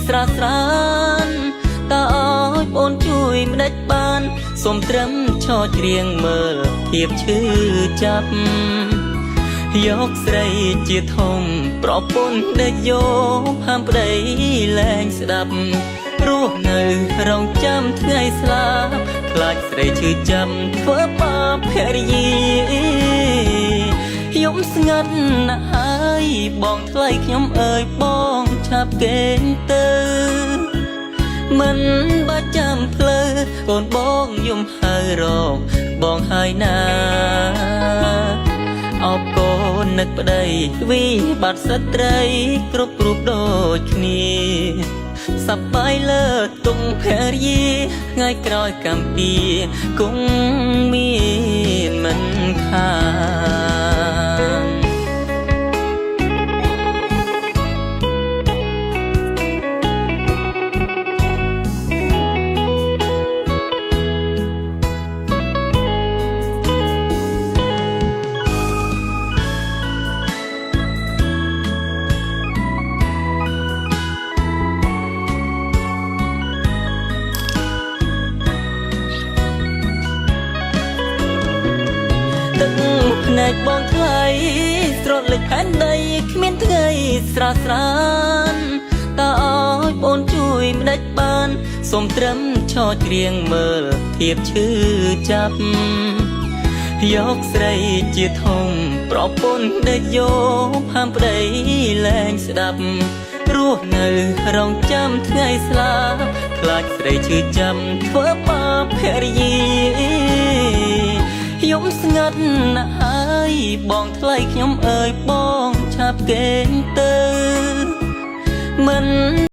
ស្រាស្រានតើឲ្យបងជួយមិនដេចបានសូមត្រឹមឈរច្រៀងមើលធៀបឈឺចាប់យកស្រីជាធំប្រពន្ធដែលយកហាមប្តីលែងស្ដាប់រស់នៅរងចាំថ្ងៃស្លាប់ខ្លាចស្រីឈឺចាំធ្វើបាបភរិយាយំស្ងាត់ណាស់ហើយបងថ្លៃខ្ញុំអើយបងឆាប់កេងទៅមិនបាច់ចាំភ្លើកូនបងយំហៅរកបងហើយណាអបកូននឹកប្តីវិបត្តិស្ត្រីគ្រប់រូបដូចគ្នាសប្បាយលើទុំភរិយាថ្ងៃក្រោយកំពីគង់មានមិនខានភ្នែកបងថ្លៃស្រត់លេចផែនដីគ្មានថ្ងៃស្រាស្រានតើឲ្យបងជួយមិនដេចបានសូមត្រឹមឈរច្រៀងមើលធៀបឈឺចាប់យកស្រីជាធំប្រពន្ធដែលយកហាមប្តីលែងស្ដាប់រស់នៅរងចាំថ្ងៃស្លាប់ខ្លាចស្រីឈឺចាំធ្វើបាបភរិយាយំស្ងាត់ណាស់ហើយបងថ្លៃខ្ញុំអើយបងឆាប់កេងទៅមិន